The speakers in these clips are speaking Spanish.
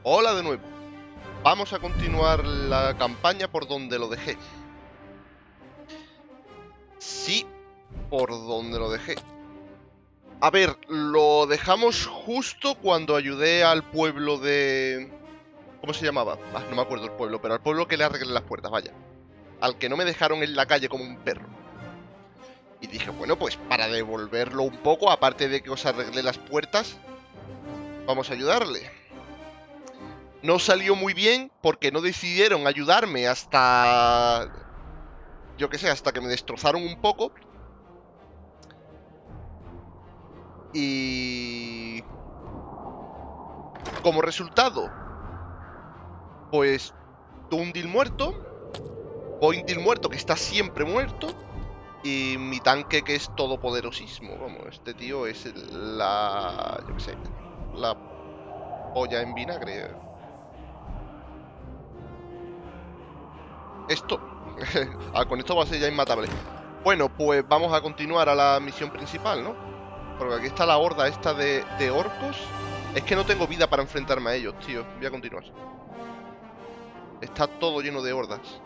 Hola de nuevo. Vamos a continuar la campaña por donde lo dejé. Sí, por donde lo dejé. A ver, lo dejamos justo cuando ayudé al pueblo de... ¿Cómo se llamaba? Ah, no me acuerdo el pueblo, pero al pueblo que le arreglé las puertas, vaya. Al que no me dejaron en la calle como un perro. Y dije, bueno, pues para devolverlo un poco, aparte de que os arreglé las puertas, vamos a ayudarle. No salió muy bien porque no decidieron ayudarme hasta... Yo qué sé, hasta que me destrozaron un poco. Y... como resultado, pues Tundil muerto, Boindil muerto, que está siempre muerto, y mi tanque que es todopoderosísimo. Vamos, este tío es la... yo qué sé, la polla en vinagre. Esto... con esto va a ser ya inmatable. Bueno, pues vamos a continuar a la misión principal, ¿no? Porque aquí está la horda esta de orcos. Es que no tengo vida para enfrentarme a ellos, tío. Voy a continuar. Está todo lleno de hordas.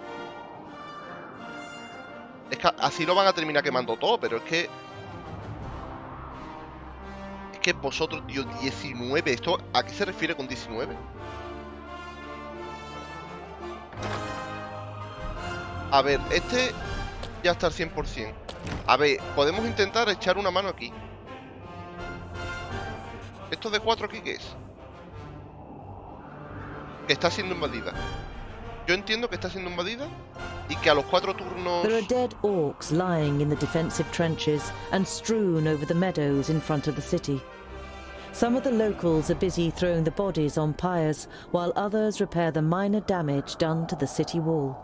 Es que así lo van a terminar quemando todo, pero es que... Es que vosotros, tío, 19... ¿Esto a qué se refiere con 19? A ver, este ya está al 100%. A ver, podemos intentar echar una mano aquí. ¿Esto de 4 aquí qué es? Que está siendo invadida. Yo entiendo que está siendo invadida y que a los 4 turnos... There are dead orcs lying in the defensive trenches and strewn over the meadows in front of the city. Some of the locals are busy throwing the bodies on pyres, while others repair the minor damage done to the city wall.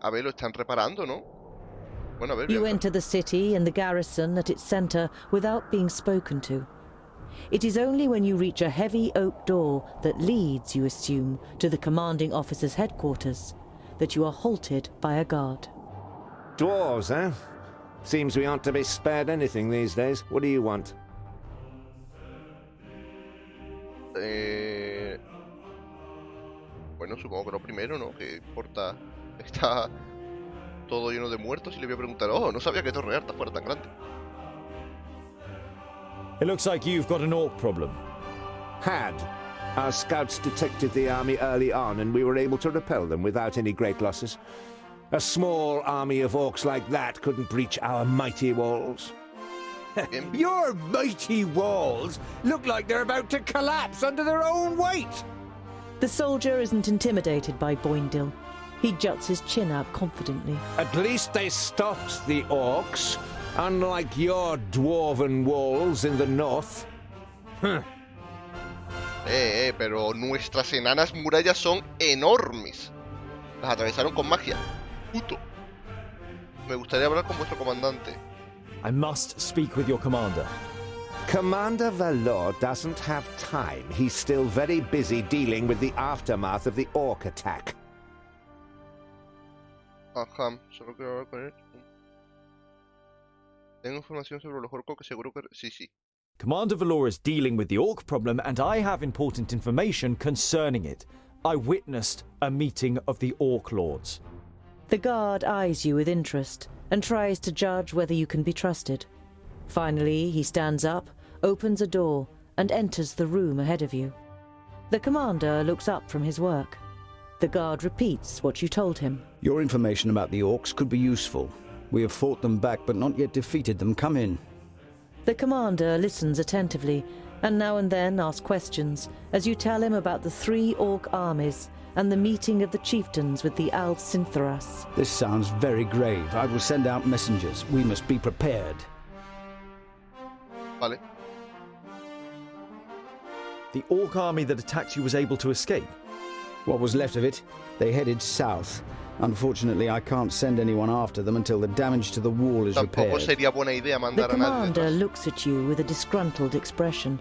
A ver, lo están reparando, ¿no? Bueno, a ver, You enter the city and the garrison at its centre without being spoken to. It is only when you reach a heavy oak door that leads, you assume, to the commanding officer's headquarters, that you are halted by a guard. Dwarves, eh? Seems we aren't to be spared anything these days. What do you want? Bueno, supongo que lo primero, ¿no? Que importa. Está todo lleno de muertos y le voy a preguntar, oh, no sabía que Torre Arta fuera tan grande. It looks like you've got an orc problem. Had. Our scouts detected the army early on, and we were able to repel them without any great losses. A small army of orcs like that couldn't breach our mighty walls. Your mighty walls look like they're about to collapse under their own weight! The soldier isn't intimidated by Boindil. He juts his chin out confidently. At least they stopped the orcs, unlike your dwarven walls in the north. Pero nuestras enanas murallas son enormes. Las atravesaron con magia. Puto. Me gustaría hablar con vuestro comandante. I must speak with your commander. Commander Valor doesn't have time. He's still very busy dealing with the aftermath of the orc attack. Ajá, solo quiero hablar con él. Tengo información sobre los orcos que seguro que... Sí. Commander Valor is dealing with the orc problem, and I have important information concerning it. I witnessed a meeting of the orc lords. The guard eyes you with interest and tries to judge whether you can be trusted. Finally, he stands up, opens a door, and enters the room ahead of you. The commander looks up from his work. The guard repeats what you told him. Your information about the orcs could be useful. We have fought them back but not yet defeated them. Come in. The commander listens attentively and now and then asks questions as you tell him about the 3 orc armies and the meeting of the chieftains with the Alcinthoras. This sounds very grave. I will send out messengers. We must be prepared. Vale. The orc army that attacked you was able to escape. What was left of it? They headed south. Unfortunately, I can't send anyone after them until the damage to the wall is Tampoco repaired. sería buena idea The mandar a nadie commander detrás. looks at you with a disgruntled expression.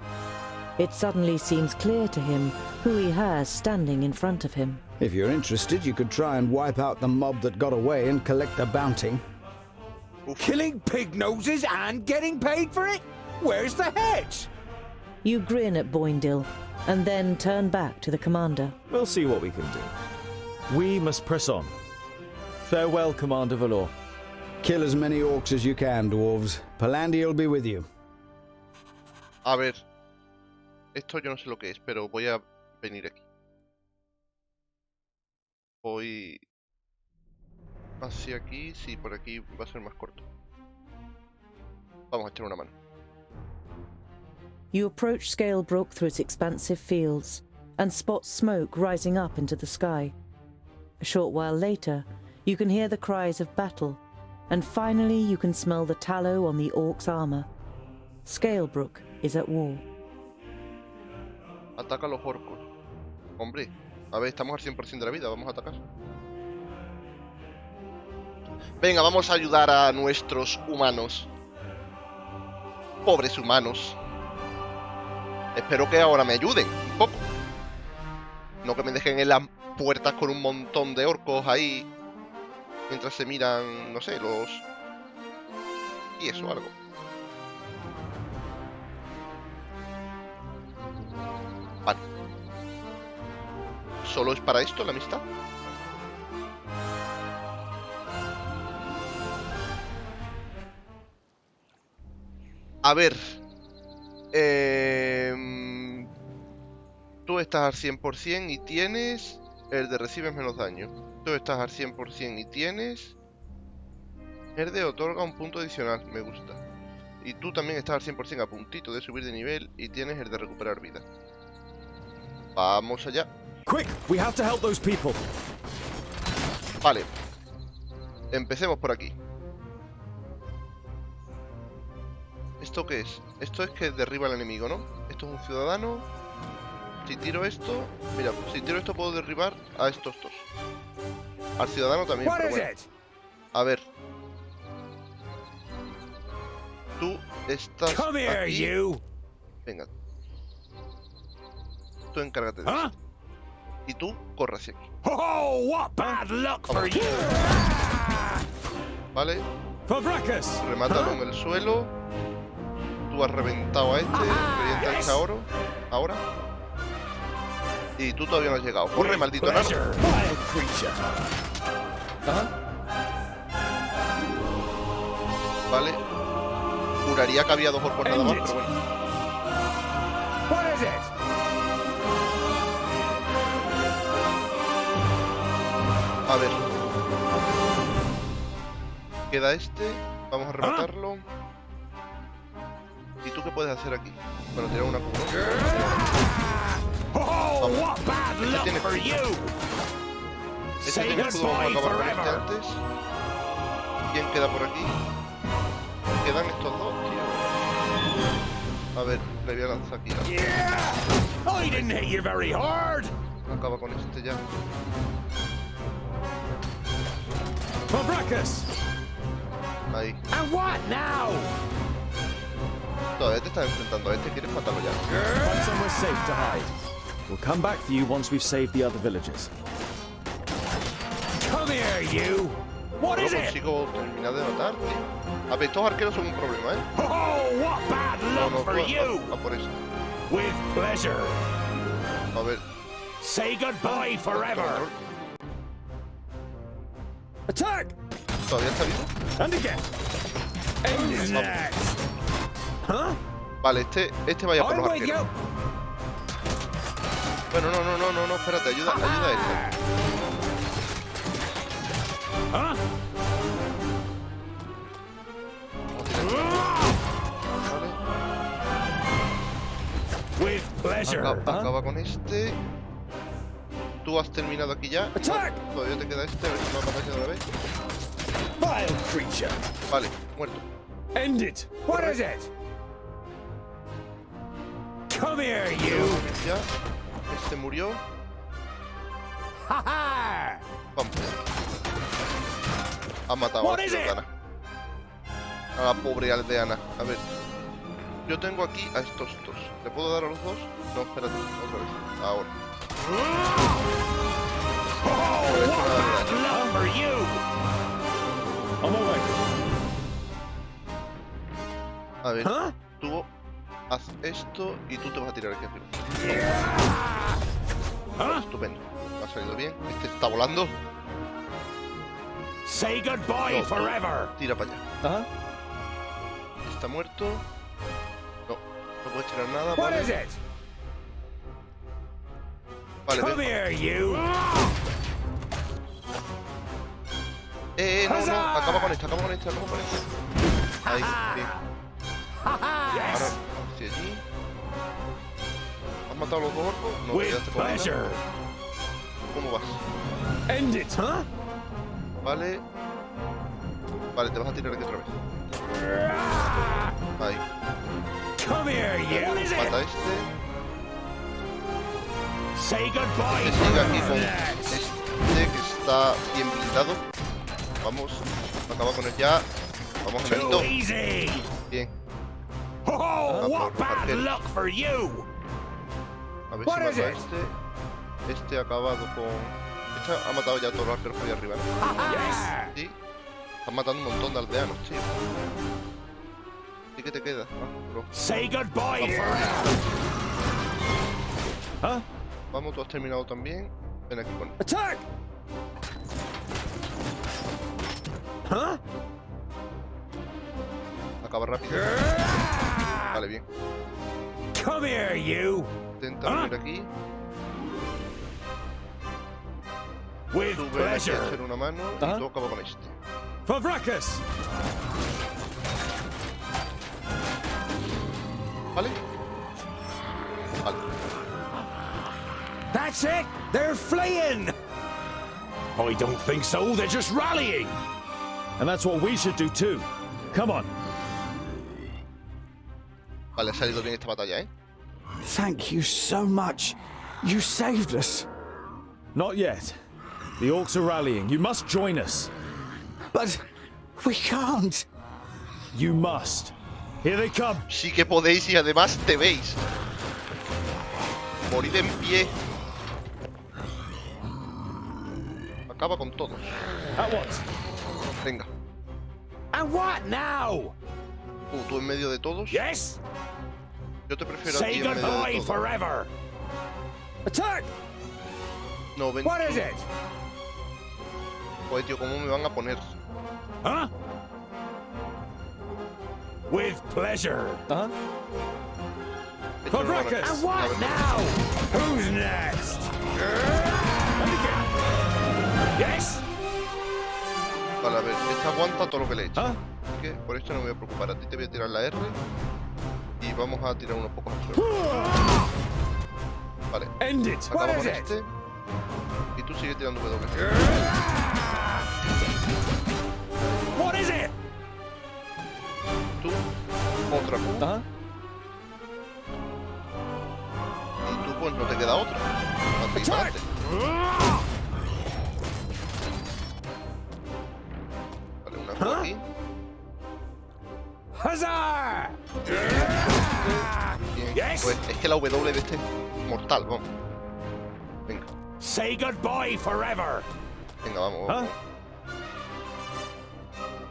It suddenly seems clear to him who he has standing in front of him. If you're interested, you could try and wipe out the mob that got away and collect the bounty. Uf. Killing pig noses and getting paid for it? Where's the head? You grin at Boindil, and then turn back to the commander. We'll see what we can do. We must press on. Farewell, Commander Valor. Kill as many orcs as you can, dwarves. Palandir will be with you. A ver. Esto yo no sé lo que es, pero voy a venir aquí. Voy hacia aquí. Sí, por aquí va a ser más corto. Vamos a echar una mano. You approach Scalebrook through its expansive fields and spot smoke rising up into the sky. A short while later, you can hear the cries of battle, and finally you can smell the tallow on the orc's armor. Scalebrook is at war. Ataca a los orcos. Hombre, a ver, estamos al 100% de la vida, vamos a atacar. Venga, vamos a ayudar a nuestros humanos. Pobres humanos. Espero que ahora me ayuden un poco. No que me dejen en las puertas con un montón de orcos ahí. Mientras se miran, no sé, los... Y eso, algo. Vale. ¿Solo es para esto la amistad? A ver... Tú estás al 100% y tienes... El de recibes menos daño. Tú estás al 100% y tienes... El de otorga un punto adicional, me gusta. Y tú también estás al 100% a puntito de subir de nivel y tienes el de recuperar vida. Vamos allá. Quick, we have to help those people. Vale. Empecemos por aquí. ¿Esto qué es? Esto es que derriba al enemigo, ¿no? Esto es un ciudadano. Si tiro esto... Mira, si tiro esto puedo derribar a estos dos. Al ciudadano también, pero bueno. A ver. Tú estás aquí. Venga. Tú encárgate de esto. Y tú corre hacia aquí. Oh, what bad luck for you! Vale. Remátalo en el suelo. Tú has reventado a este. Revienta ese oro. Ahora. Y tú todavía no has llegado. Corre, maldito enano. Vale. Juraría que había dos orcos nada más, pero bueno. A ver. Queda este. Vamos a rematarlo. ¿Y tú qué puedes hacer aquí? Bueno, tirar una cuba. Vamos. Este tiene escudo. Este tiene escudo. Vamos a acabar con este antes. ¿Quién queda por aquí? Quedan estos dos, tío. A ver, le voy a lanzar aquí. Acaba con este ya. Ahí. Todavía te estás enfrentando a este, ¿quieres matarlo ya? Find somewhere safe to hide. We'll come back for you once we've saved the other villagers. Come here, you. What No is it? consigo terminar de matar, tío. A ver, estos arqueros son un problema, ¿eh? Oh, what bad No, luck for you! a por esto. With pleasure. A ver. Say goodbye forever. Attack! ¿Todavía está vivo? And again. Who's next? Huh? Vale, este vaya por los I'm with you. arqueros. Bueno, no, espérate, ayuda a este. Huh? With pleasure. Acaba con este. Tú has terminado aquí ya. Attack! Todavía te queda este, a ver si me aparece de una vez. Vile creature. Vale, muerto. End it. What is it? Come here, you. Ya. Este murió. Ha ha. Vamos. Ha matado a la ciudadana. A la pobre aldeana. A ver. Yo tengo aquí a estos dos. ¿Le puedo dar a los dos? No, espérate. Otra vez. Ahora. No le he hecho nada de daño. Love for you. On my way. A ver. Huh? Tuvo Haz esto y tú te vas a tirar aquí arriba. Estupendo. Ha salido bien. Este está volando. Say goodbye No, forever. Tira para allá. Ajá. Está muerto. No, no puedes tirar nada. What Vale, is it? vale, Come ven. here, you. No, no. Acaba con este. Ahí, bien. Ahora, hacia allí. ¿Has matado a los dos orcos? No, With quedaste con pleasure. una. ¿Cómo vas? End it, huh? Vale. Vale, te vas a tirar aquí otra vez. Ahí. Come here, you. What is Mata a it? este. Say goodbye Este sigue aquí con forever. este que está bien blindado. Vamos. Acaba con él ya. Vamos, Too enanito. easy. Bien. Oh, what por bad arquero. luck for you. A ver What si is mata a it? Este ha acabado con... Este ha matado ya a todos los arqueros que había arriba, ¿no? Yes. Sí. Están matando un montón de aldeanos, tío. ¿Y qué te queda? Bro. Say goodbye Vamos. forever. Huh? Vamos, tú has terminado también. Ven aquí con... Attack. Huh? Acaba rápido. Vale, bien. Come here, you. Intenta venir aquí. With Tú ven aquí a pleasure. echar una mano y Ajá. tú acaba con este. Favrakas! ¿Vale? Vale. That's it. They're fleeing. I don't think so. They're just rallying. And that's what we should do too. Come on. Vale, ha salido bien esta batalla, ¿eh? Thank you so much. You saved us. Not yet. The orcs are rallying. You must join us. But we can't. You must. Here they come. Sí que podéis y además te veis. Morid en pie. Acaba con todos. At once. Venga. And what now? Tú en medio de todos. Yes. Yo te prefiero Say aquí en medio goodbye de todos. forever. Attack. No, ven What tú. is it? Joder, tío, ¿cómo me van a poner? Huh? With pleasure. Uh-huh. Esto no lo van a- Favrakas. And A what ver, now? Who's next? Yes. Vale, a ver, este aguanta todo lo que le he hecho. ¿Ah? Así que por esto no me voy a preocupar. A ti te voy a tirar la R. Y vamos a tirar unos pocos al suelo. Vale, End it. acaba What con is it? este. Y tú sigue tirando W. What is it? Tú, otra Q. Uh-huh. Y tú, pues no te queda otra. Así para Attack. adelante. Vale, una Q aquí. Huzzah! Bien. Yes. Pues es que la W de este es mortal, vamos. Venga, Say goodbye forever. venga, vamos. ¿Ah? vamos.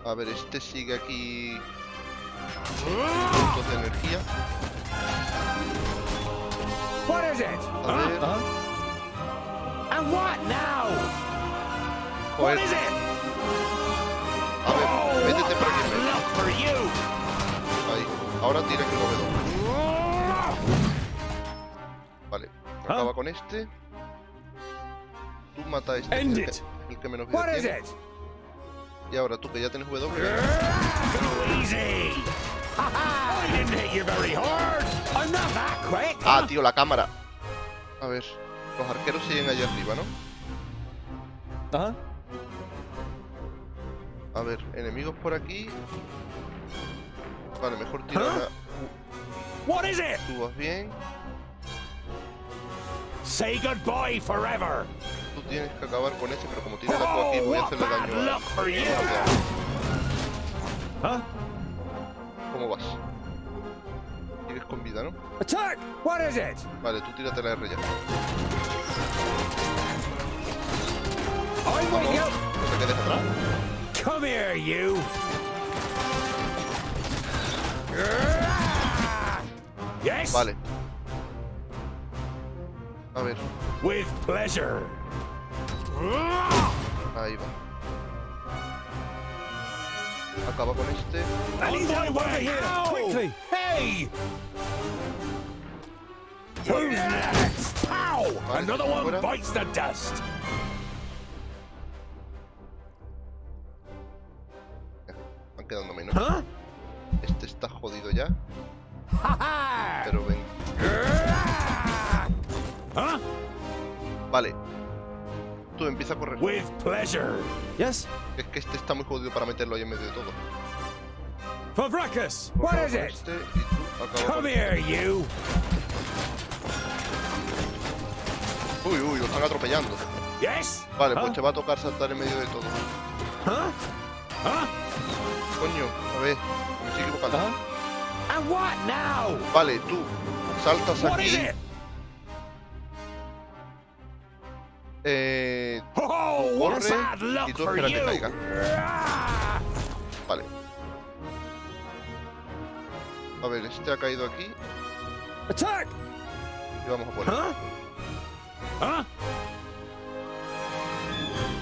A ver, este sigue aquí. Puntos de energía. What is it? A ver. Uh-huh. And what now? What Joder. is it? A ver, Oh, métete what por aquí. bad luck for you. Ahí. Ahora tira aquí el W. Vale. Acaba con este. Tú mata a este. End que es it. el que menos vida What is tiene. it? Y ahora tú que ya tienes W. Too easy. I didn't hit you very hard. I'm not that quick. Ah, tío, la cámara. A ver. Los arqueros siguen allá arriba, ¿no? Uh-huh. A ver, enemigos por aquí. Vale, mejor tira ¿Ah? una. What is it? Tú vas bien. Say goodbye forever. Tú tienes que acabar con este, pero como tiene la Q aquí, Oh, voy a what hacerle bad daño a... luck for you. Huh? ¿Cómo vas? Sigues con vida, ¿no? Attack. What is it? Vale, tú tírate la R ya. I'm with you. No te quedes atrás. Come here, you. Yes. Vale. A ver, With pleasure. ahí va. Acaba con este. On my way. Quickly! Hey! Who's next? Ow! Vale, Another one fuera. bites the dust. Van quedando menos. Huh? Este está jodido ya. Ha ha! Pero ven. Huh? Vale. Tú empieza a correr. With pleasure. Yes? Es que este está muy jodido para meterlo ahí en medio de todo. For Vracus! What Acaba is con it? este y tú acaba con- Come here, you. Uy, uy, lo están atropellando. Yes? Vale, pues Huh? te va a tocar saltar en medio de todo. Huh? Huh? Coño, a ver, me estoy equivocando. And what now? Vale, tú saltas What is aquí. it? Tú Oh, what a corre sad y luck tú for espera que you. caiga. Vale. A ver, este ha caído aquí Attack! y vamos a poner. Huh? Huh?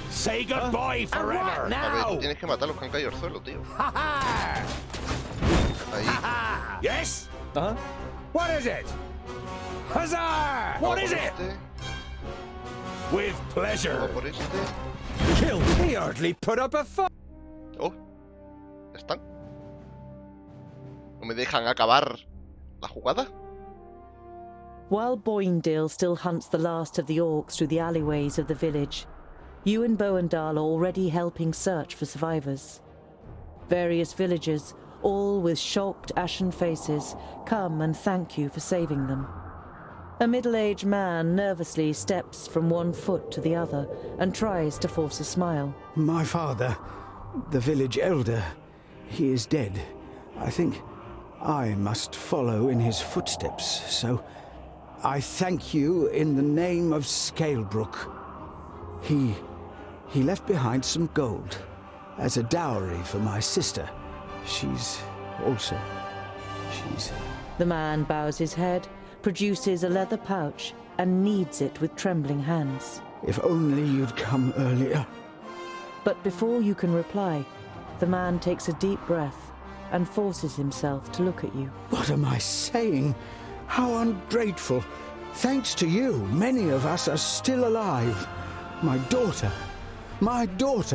Say goodbye forever. A ver, Now. tú tienes que matar a los que han caído al suelo, tío. Ha ha! Ahí. Ha! Yes? Uh-huh. What is it? Huzzah! Vamos What is por it? este, With vamos pleasure. por este. Kill! He hardly put up a fight! Oh, ya están. ¿No me dejan acabar la jugada? While Boindale still hunts the last of the orcs through the alleyways of the village, you and Boendal are already helping search for survivors. Various villagers, all with shocked, ashen faces, come and thank you for saving them. A middle-aged man nervously steps from one foot to the other and tries to force a smile. My father, the village elder, he is dead. I think I must follow in his footsteps, so I thank you in the name of Scalebrook. He left behind some gold as a dowry for my sister. She's... The man bows his head, produces a leather pouch, and kneads it with trembling hands. If only you'd come earlier. But before you can reply, the man takes a deep breath and forces himself to look at you. What am I saying? How ungrateful. Thanks to you, many of us are still alive. My daughter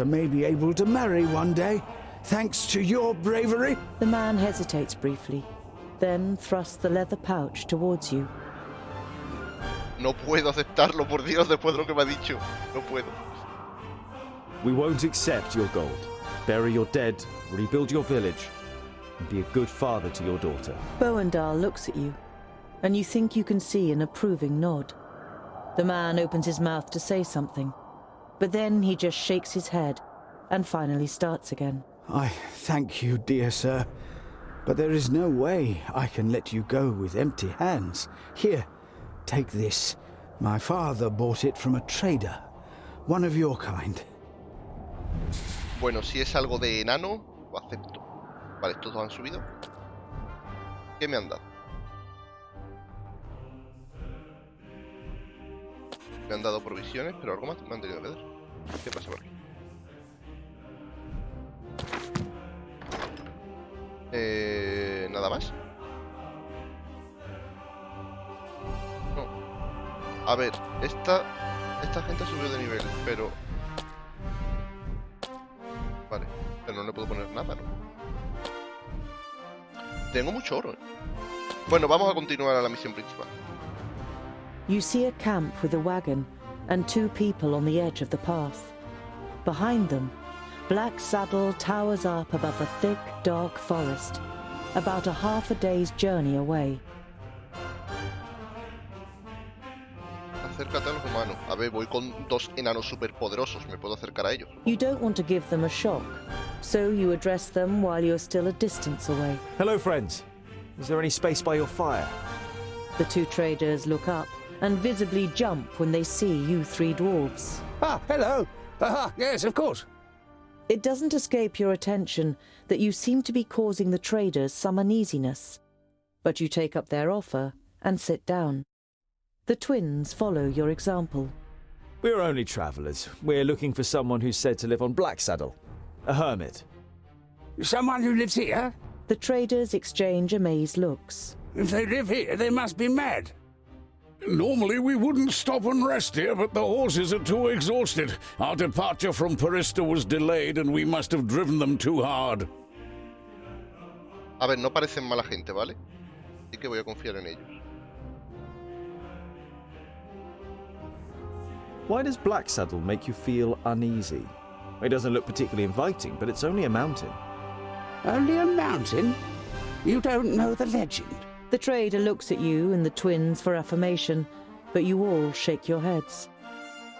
may be able to marry one day, thanks to your bravery. The man hesitates briefly, then thrusts the leather pouch towards you. No puedo aceptarlo, por Dios, después de lo que me ha dicho. No puedo. We won't accept your gold. Bury your dead, rebuild your village, and be a good father to your daughter. Boendal looks at you, and you think you can see an approving nod. The man opens his mouth to say something, but then he just shakes his head and finally starts again. I thank you, dear sir, but there is no way I can let you go with empty hands. Here, take this. My father bought it from a trader, one of your kind. Bueno, si es algo de enano, lo acepto. Vale, estos dos han subido. ¿Qué me han dado? Me han dado provisiones, pero algo más me han tenido que dar. ¿Qué pasa por aquí? ¿Nada más? No. A ver, esta gente subió de nivel, pero... Vale, pero no le puedo poner nada, ¿no? Tengo mucho oro, ¿eh? Bueno, vamos a continuar a la misión principal. You see a camp with a wagon and two people on the edge of the path. Behind them, Black Saddle towers up above a thick, dark forest, about a half a day's journey away. Acércate a los humanos. A ver, voy con dos enanos superpoderosos. Me puedo acercar a ellos. You don't want to give them a shock, so you address them while you're still a distance away. Hello, friends. Is there any space by your fire? The two traders look up and visibly jump when they see you three dwarves. Ah, hello. Yes, of course. It doesn't escape your attention that you seem to be causing the traders some uneasiness. but you take up their offer and sit down. The twins follow your example. We're only travellers. We're looking for someone who's said to live on Blacksaddle. A hermit. Someone who lives here? The traders exchange amazed looks. If they live here, they must be mad. Normally we wouldn't stop and rest here, but the horses are too exhausted. Our departure from Parista was delayed and we must have driven them too hard. A ver, no parecen mala gente, ¿vale? Así que voy a confiar en ellos. Why does Blacksaddle make you feel uneasy? It doesn't look particularly inviting, but it's only a mountain. Only a mountain? You don't know the legend? The trader looks at you and the twins for affirmation, but you all shake your heads.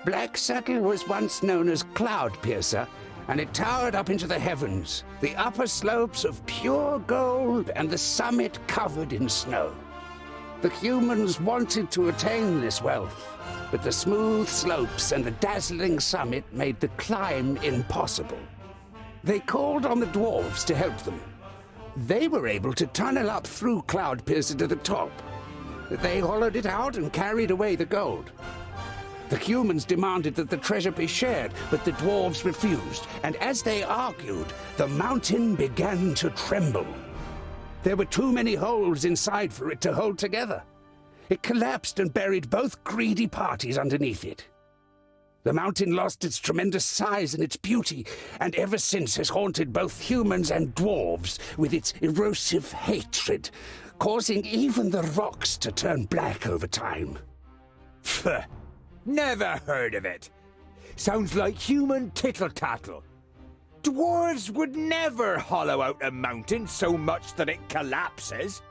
Blacksaddle was once known as Cloudpiercer, and it towered up into the heavens, the upper slopes of pure gold and the summit covered in snow. The humans wanted to attain this wealth, but the smooth slopes and the dazzling summit made the climb impossible. They called on the Dwarves to help them. They were able to tunnel up through Cloudpiercer to the top. They hollowed it out and carried away the gold. The humans demanded that the treasure be shared, but the Dwarves refused, and as they argued, the mountain began to tremble. There were too many holes inside for it to hold together. It collapsed and buried both greedy parties underneath it. The mountain lost its tremendous size and its beauty, and ever since has haunted both humans and dwarves with its erosive hatred, causing even the rocks to turn black over time. Pfft, never heard of it. Sounds like human tittle-tattle. Dwarves would never hollow out a mountain so much that it collapses.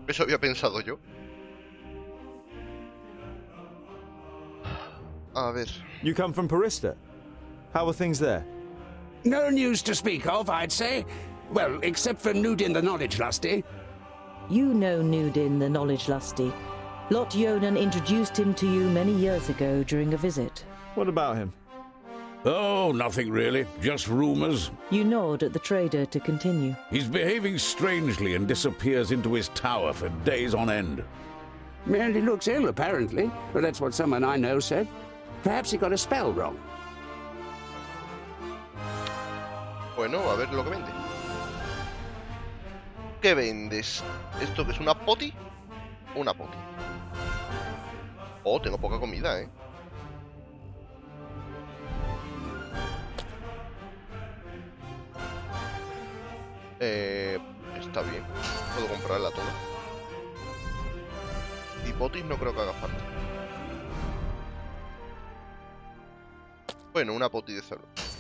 Eso había pensado yo. A ver. You come from Parista. How are things there? No news to speak of, I'd say. Well, except for Nudin the Knowledge Lusty. You know Nudin the Knowledge Lusty. Lot Yonan introduced him to you many years ago during a visit. What about him? Oh, nothing really. Just rumors. You nod at the trader to continue. He's behaving strangely and disappears into his tower for days on end. Merely looks ill, apparently. Well, that's what someone I know said. Perhaps he got a spell wrong. Bueno, a ver lo que vende. ¿Qué vendes? ¿Esto que es una poti? Una poti. Oh, tengo poca comida, ¿eh? Está bien. Puedo comprarla toda. Y potis no creo que haga falta. Bueno, una poti de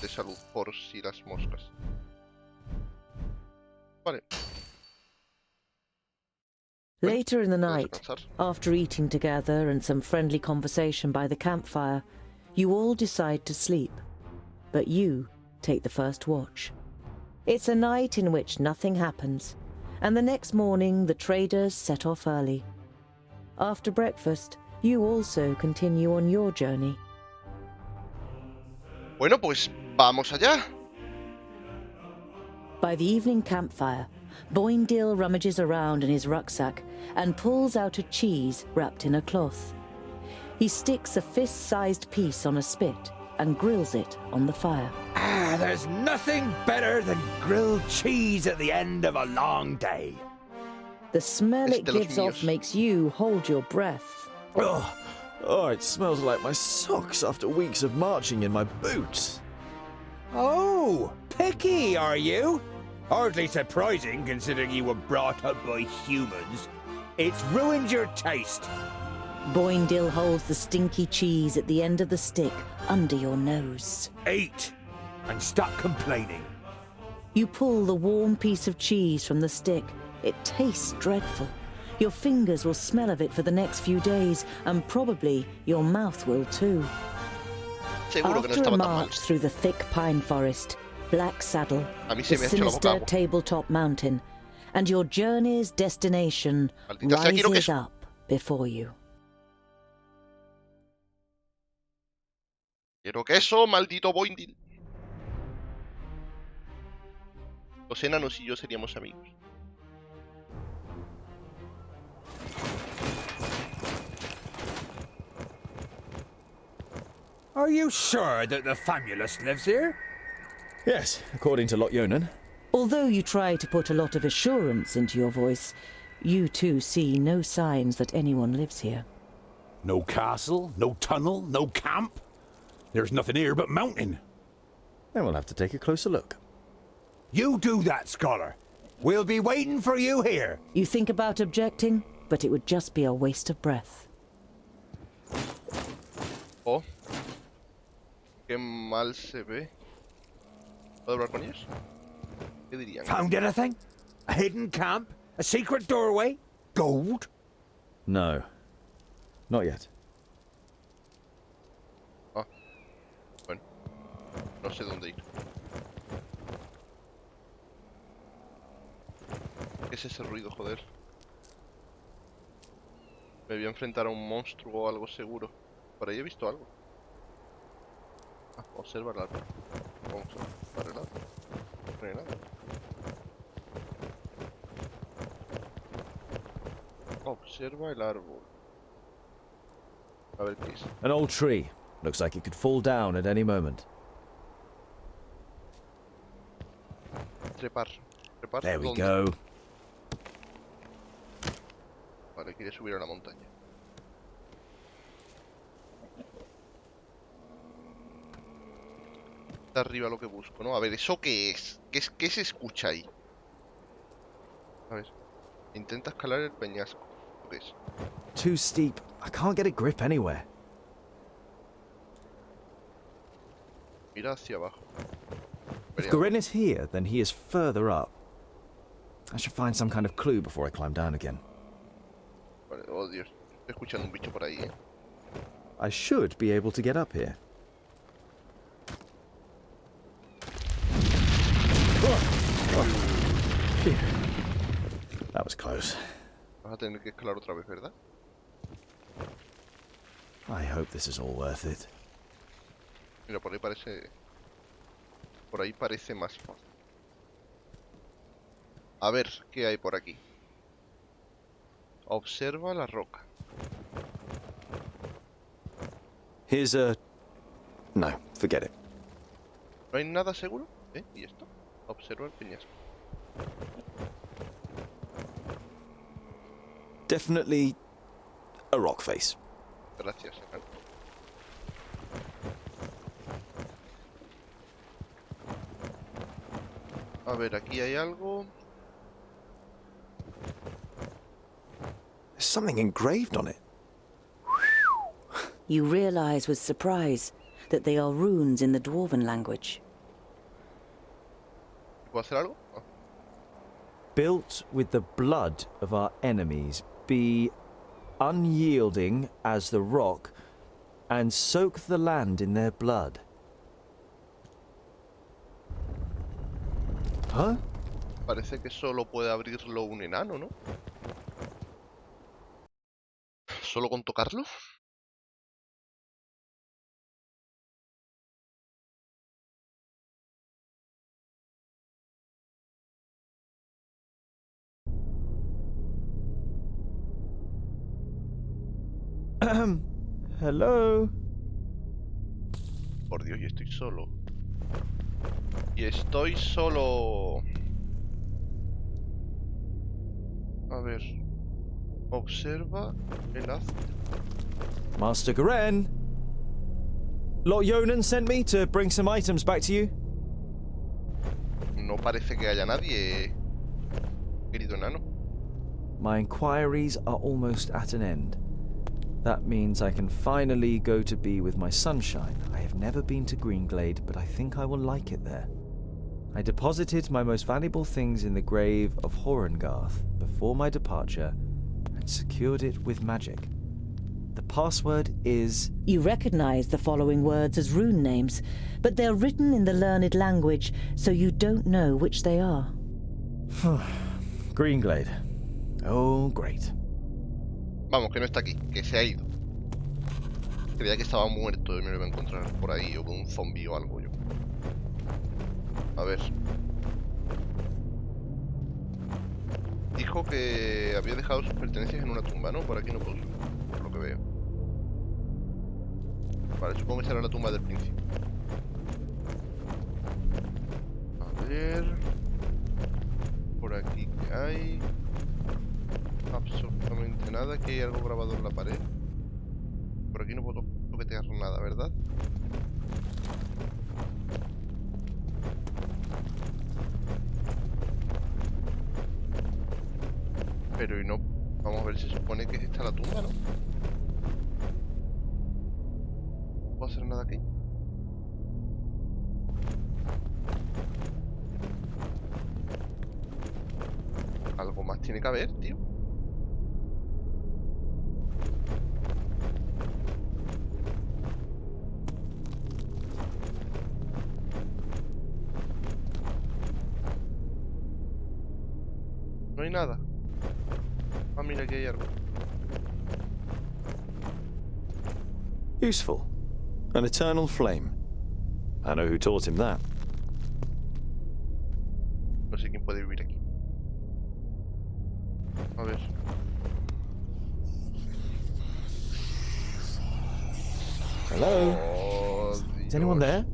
salud, por si las moscas. Vale. Later in the Puedo night, descansar. after eating together and some friendly conversation by the campfire, you all decide to sleep. But you take the first watch. It's a night in which nothing happens, and the next morning the traders set off early. After breakfast, you also continue on your journey. Bueno, pues vamos allá. By the evening campfire, Boindil rummages around in his rucksack and pulls out a cheese wrapped in a cloth. He sticks a fist-sized piece on a spit and grills it on the fire. Ah, there's nothing better than grilled cheese at the end of a long day. The smell it de los gives off míos. makes you hold your breath. Oh, it smells like my socks after weeks of marching in my boots. Oh, picky, are you? Hardly surprising, considering you were brought up by humans. It's ruined your taste. Boindil holds the stinky cheese at the end of the stick under your nose. Eat, and stop complaining. You pull the warm piece of cheese from the stick. It tastes dreadful. Your fingers will smell of it for the next few days, and probably your mouth will too. Seguro que no After a estaba tan mal. march through the thick pine forest, Blacksaddle, A mí se the me ha hecho la boca sinister agua. tabletop mountain, and your journey's destination Maldita sea, quiero rises queso. up before you. Quiero queso, maldito Boindil. Los enanos y yo seríamos amigos. Are you sure that the famulus lives here? Yes, according to Lot-Yonan. Although you try to put a lot of assurance into your voice, you too see no signs that anyone lives here. No castle, no tunnel, no camp. There's nothing here but mountain. Then we'll have to take a closer look. You do that, scholar. We'll be waiting for you here. You think about objecting, but it would just be a waste of breath. Oh. Qué mal se ve. ¿Puedo hablar con ellos? ¿Qué dirían? Found anything? A hidden camp? A secret doorway? Gold? No. Not yet. Ah. Bueno. No sé dónde ir. ¿Qué es ese ruido, joder? Me voy a enfrentar a un monstruo o algo seguro. Por ahí he visto algo. Ah, observa el árbol. Vamos a observar el árbol. No hay nada. Observa el árbol. A ver qué es. An old tree. Looks like it could fall down at any moment. Trepar. Trepar. There we ¿Dónde? go. Vale, quiere subir a la montaña. Está arriba lo que busco, ¿no? A ver, ¿eso qué es? ¿Qué se escucha ahí? A ver. Intenta escalar el peñasco. ¿Qué es? Too steep. I can't get a grip anywhere. Mira hacia abajo. If Veré Gorin is here, then he is further up. I should find some kind of clue before I climb down again. algo. Vale, oh Dios. Estoy escuchando un bicho por ahí, I should be able to get up here. Phew. That was close. Vas a tener que escalar otra vez, ¿verdad? I hope this is all worth it. Mira, por ahí parece... Por ahí parece más fácil. A ver, ¿qué hay por aquí? Observa la roca. Here's a... No, forget it. ¿No hay nada seguro? ¿Eh? ¿Y esto? Observa el peñasco. Definitely a rock face. Gracias, enano. A ver, aquí hay algo. There's something engraved on it. You realize with surprise that they are runes in the Dwarven language. ¿Puedo hacer algo? Ah, Built with the blood of our enemies, be unyielding as the rock, and soak the land in their blood. Huh? parece que solo puede abrirlo un enano, ¿no? ¿Solo con tocarlo? Hello? Por Dios, y estoy solo. Y estoy solo. A ver. Observa el haz. Master Garen? Lot-Yonan sent me to bring some items back to you. No parece que haya nadie, querido enano. My inquiries are almost at an end. That means I can finally go to be with my sunshine. I have never been to Greenglade, but I think I will like it there. I deposited my most valuable things in the grave of Horengarth before my departure and secured it with magic. The password is... You recognize the following words as rune names, but they're written in the learned language, so you don't know which they are. Greenglade. Oh, great. Vamos, que no está aquí, que se ha ido. Creía que estaba muerto y me lo iba a encontrar por ahí, o con un zombie o algo yo. A ver. Dijo que había dejado sus pertenencias en una tumba, ¿no? Por aquí no puedo subir, por lo que veo. Vale, supongo que será la tumba del príncipe. A ver... Por aquí, ¿qué hay? Absolutamente nada. Aquí hay algo grabado en la pared. Por aquí no puedo toquetear nada, ¿verdad? Pero y no... Vamos a ver, se supone que es esta la tumba, ¿no? No puedo hacer nada aquí. Algo más tiene que haber, tío. No hay nada. Ah, mira, aquí hay algo. Useful. An eternal flame. I know who taught him that. No sé quién puede vivir aquí. A ver. Hello? Oh, Is anyone Dios. there?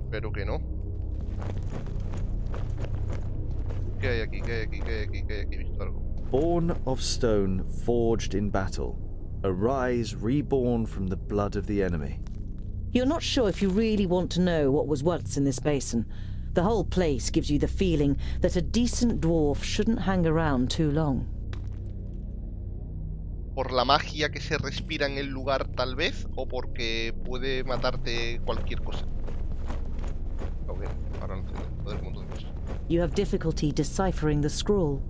Espero que no. ¿Qué hay aquí? ¿Qué hay aquí? ¿Qué hay aquí? ¿Qué hay aquí? He visto algo. Born of stone, forged in battle. Arise, reborn from the blood of the enemy. You're not sure if you really want to know what was once in this basin. The whole place gives you the feeling that a decent dwarf shouldn't hang around too long. ¿Por la magia que se respira en el lugar, tal vez? ¿O porque puede matarte cualquier cosa? Ok, ahora no entiendo. Joder, un montón de cosas. You have difficulty deciphering the scroll.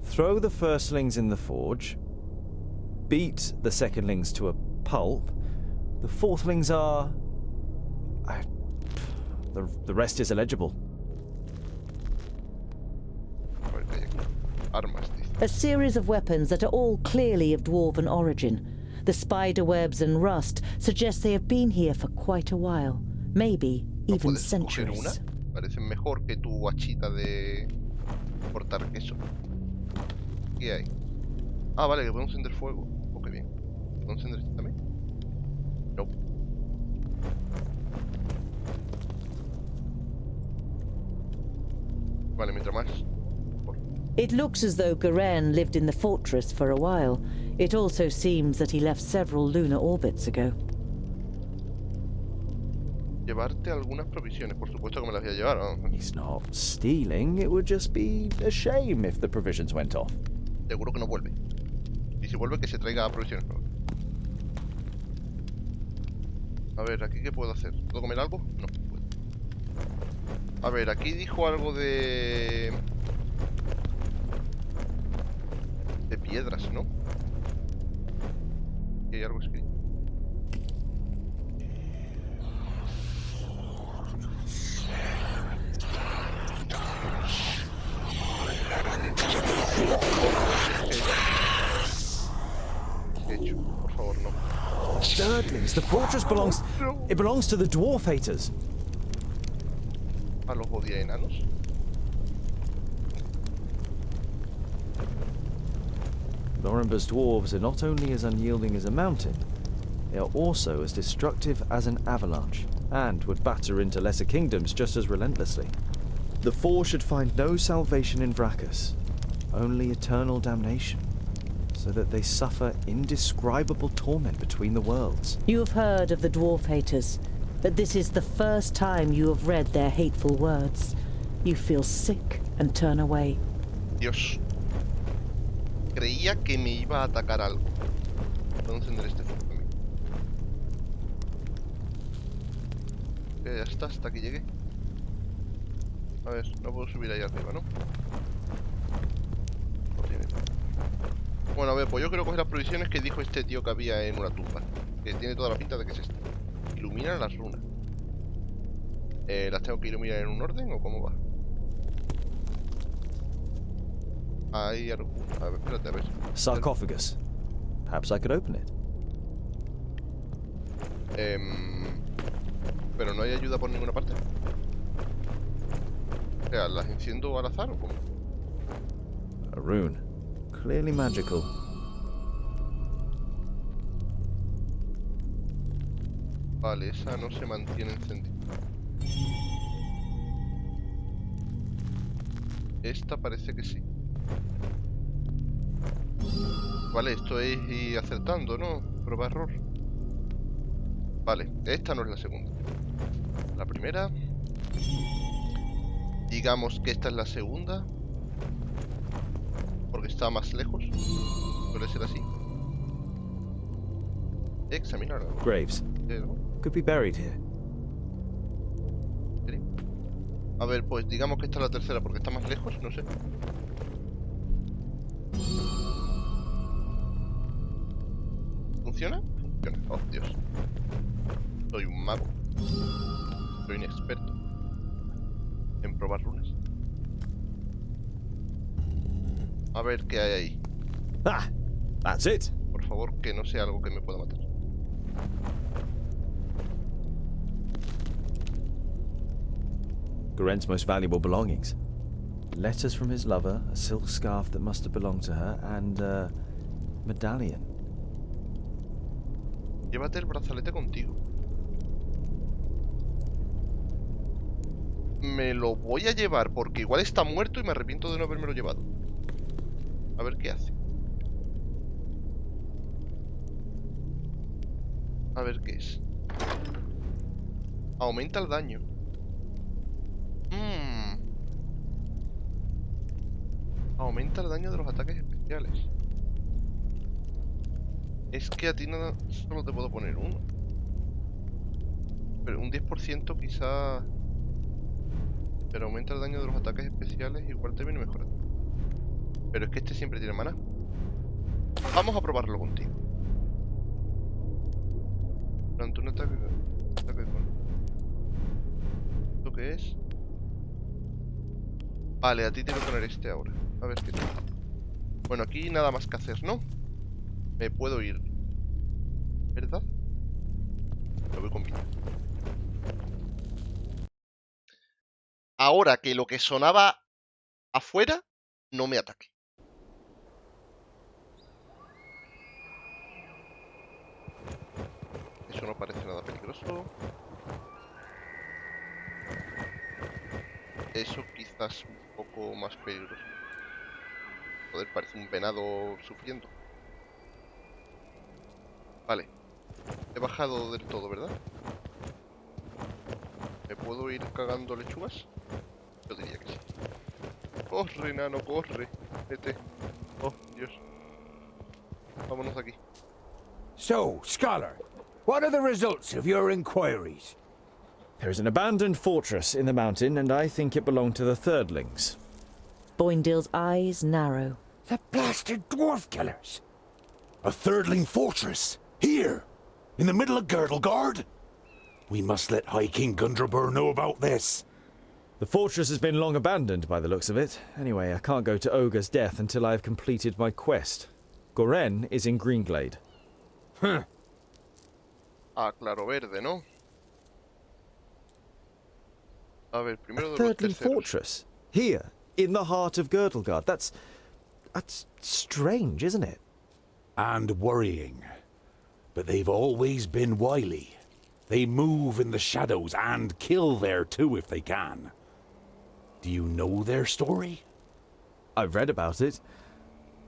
Throw the firstlings in the forge. Beat the secondlings to a pulp. The fourthlings are... The rest is illegible. A ver, ¿qué hay aquí? Armas, dice. A series of weapons that are all clearly of dwarven origin. The spider webs and rust suggest they have been here for quite a while. Maybe ¿No even puedes coger una? centuries. Parecen mejor que tu hachita de cortar queso. ¿Qué hay? Ah, vale, que puedo encender fuego. Oh, qué bien. ¿Puedo encender este también? No. Vale, mientras más. It looks as though Garen lived in the fortress for a while. It also seems that he left several lunar orbits ago. Llevarte algunas provisiones. Por supuesto que me las voy a llevar, ¿no? He's not stealing. It would just be a shame if the provisions went off. Seguro que no vuelve. Y si vuelve, que se traiga provisiones nuevas. A ver, ¿aquí qué puedo hacer? ¿Puedo comer algo? No, puedo. A ver, aquí dijo algo de piedras, ¿no? Aquí hay algo escrito. ¿Qué he hecho? Por favor, no. Thirdlings, the fortress belongs... It belongs to the dwarf haters. A los odia enanos. Norimber's dwarves are not only as unyielding as a mountain, they are also as destructive as an avalanche, and would batter into lesser kingdoms just as relentlessly. The four should find no salvation in Vracus, only eternal damnation, so that they suffer indescribable torment between the worlds. You have heard of the dwarf haters, but this is the first time you have read their hateful words. You feel sick and turn away. Dios. Creía que me iba a atacar algo. Puedo encender este fuego también. Ya está, hasta que llegue. A ver, no puedo subir ahí arriba, ¿no? No tiene. Bueno, a ver, pues yo quiero coger las provisiones que dijo este tío que había en una tumba. Que tiene toda la pinta de que es esta. Iluminan las runas. ¿Las tengo que iluminar en un orden o cómo va? Ahí algo. A ver, espérate, a ver. Sarcophagus. Perhaps I could open it. Pero no hay ayuda por ninguna parte. O sea, ¿las enciendo al azar o cómo? A rune. Clearly magical. Vale, esa no se mantiene encendida. Esta parece que sí. Vale, esto es ir acertando, ¿no? Prueba error. Vale, esta no es la segunda. La primera. Digamos que esta es la segunda. Porque está más lejos. Suele ser así. Examinar. Graves. ¿No? Could be buried here. A ver, pues digamos que esta es la tercera porque está más lejos, no sé. ¿Funciona? Funciona. Oh, Dios. Soy un mago. Soy un experto en probar runas. A ver qué hay ahí. Ah, that's it. Por favor, que no sea algo que me pueda matar. Goren's most valuable belongings. Letters from his lover, a silk scarf that must have belonged to her, and a medallion. Llévate el brazalete contigo. Me lo voy a llevar porque igual está muerto y me arrepiento de no habérmelo llevado. A ver qué hace. A ver qué es. Aumenta el daño. Aumenta el daño de los ataques especiales. Es que a ti nada, solo te puedo poner uno. Pero un 10% quizá. Pero aumenta el daño de los ataques especiales, igual te viene mejor. Pero es que este siempre tiene mana. Vamos a probarlo contigo. Durante un ataque con... ¿Esto qué es? Vale, a ti te voy a poner este ahora. A ver qué tal. Bueno, aquí nada más que hacer, ¿no? Me puedo ir, ¿verdad? Lo voy con vida. Ahora que lo que sonaba afuera no me ataque. Eso no parece nada peligroso. Eso quizás un poco más peligroso. Joder, parece un venado sufriendo. Vale. He bajado del todo, ¿verdad? ¿Me puedo ir cagando lechugas? Yo diría que sí. Corre, enano, corre. Vete. Oh, Dios. Vámonos de aquí. So, Scholar, what are the results of your inquiries? There is an abandoned fortress in the mountain, and I think it belonged to the Thirdlings. Boindale's eyes narrow. The blasted dwarf killers! A Thirdling fortress? Here? In the middle of Girdlegard? We must let High King Gundrabur know about this. The fortress has been long abandoned by the looks of it. Anyway, I can't go to Ogre's death until I have completed my quest. Goren is in Greenglade. Huh. Ah, claro, verde, ¿no? A ver, primero A de los Thirdling terceros. fortress? Here, in the heart of Girdlegard. That's strange, isn't it? And worrying. But they've always been wily. They move in the shadows and kill there too if they can. Do you know their story? I've read about it.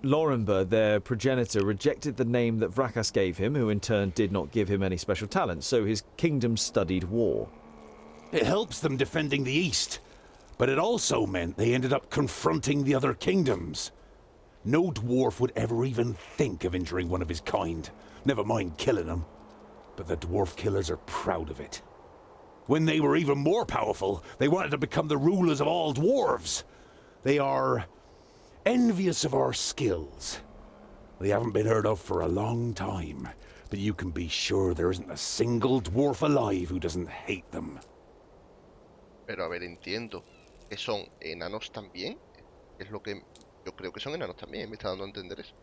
Lorenberg, their progenitor, rejected the name that Vrakas gave him, who in turn did not give him any special talent, so his kingdom studied war. It helps them defending the East, but it also meant they ended up confronting the other kingdoms. No dwarf would ever even think of injuring one of his kind, never mind killing them. But the dwarf killers are proud of it. When they were even more powerful, they wanted to become the rulers of all dwarves. They are envious of our skills. They haven't been heard of for a long time, but you can be sure there isn't a single dwarf alive who doesn't hate them. Pero a ver, entiendo. ¿Que son enanos también? Es lo que... Yo creo que son enanos también, me está dando a entender eso.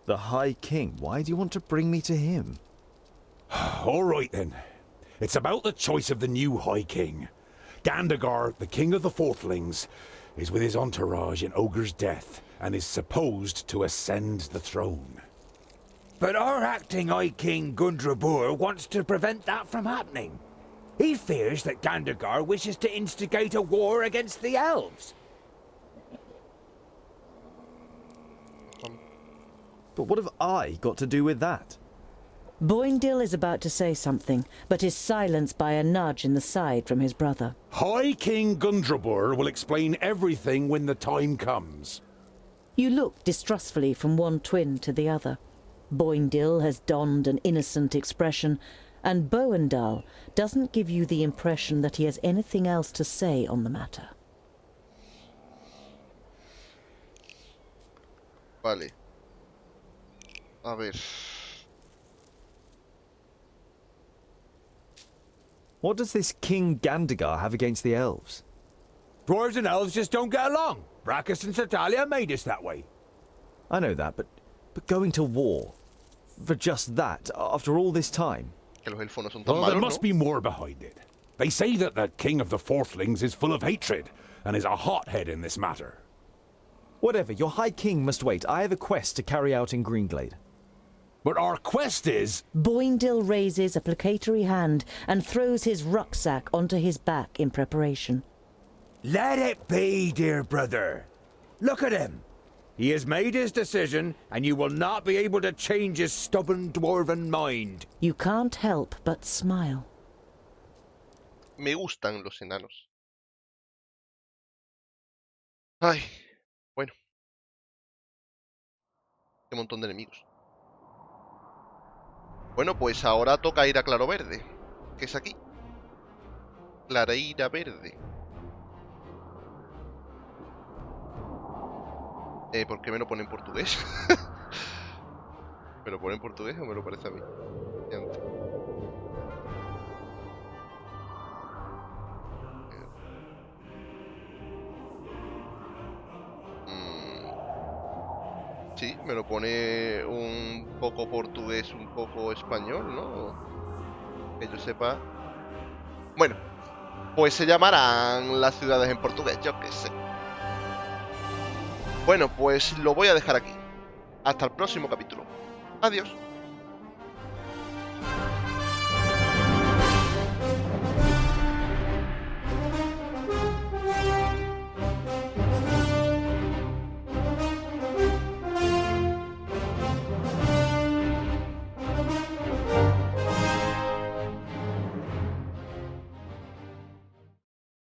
The High King, why do you want to bring me to him? All right then. It's about the choice of the new High King. Gandagar, the king of the Fourthlings, is with his entourage in Ogre's death and is supposed to ascend the throne. But our acting High King Gundrabur wants to prevent that from happening. He fears that Gandagar wishes to instigate a war against the elves. But what have I got to do with that? Boindil is about to say something, but is silenced by a nudge in the side from his brother. High King Gundrabur will explain everything when the time comes. You look distrustfully from one twin to the other. Boindil has donned an innocent expression, and Boendal doesn't give you the impression that he has anything else to say on the matter. Vale. A ver. What does this King Gandagar have against the elves? Dwarves and elves just don't get along. Brachus and Satalia made us that way. I know that, but going to war for just that after all this time? Que los elfos no son tan Well, there malos, must ¿no? be more behind it. They say that the king of the Fourthlings is full of hatred and is a hothead in this matter. Whatever, your High King must wait. I have a quest to carry out in Greenglade. But our quest is... Boindil raises a placatory hand and throws his rucksack onto his back in preparation. Let it be, dear brother. Look at him. He has made his decision, and you will not be able to change his stubborn dwarven mind. You can't help but smile. Me gustan los enanos. Ay, bueno. Qué montón de enemigos. Bueno, pues ahora toca ir a Claro Verde, que es aquí. Clareira Verde. ¿Por qué me lo pone en portugués? ¿Me lo pone en portugués o me lo parece a mí? Sí, me lo pone un poco portugués, un poco español, ¿no? Que yo sepa. Bueno, pues se llamarán las ciudades en portugués, yo qué sé. Bueno, pues lo voy a dejar aquí. Hasta el próximo capítulo. Adiós.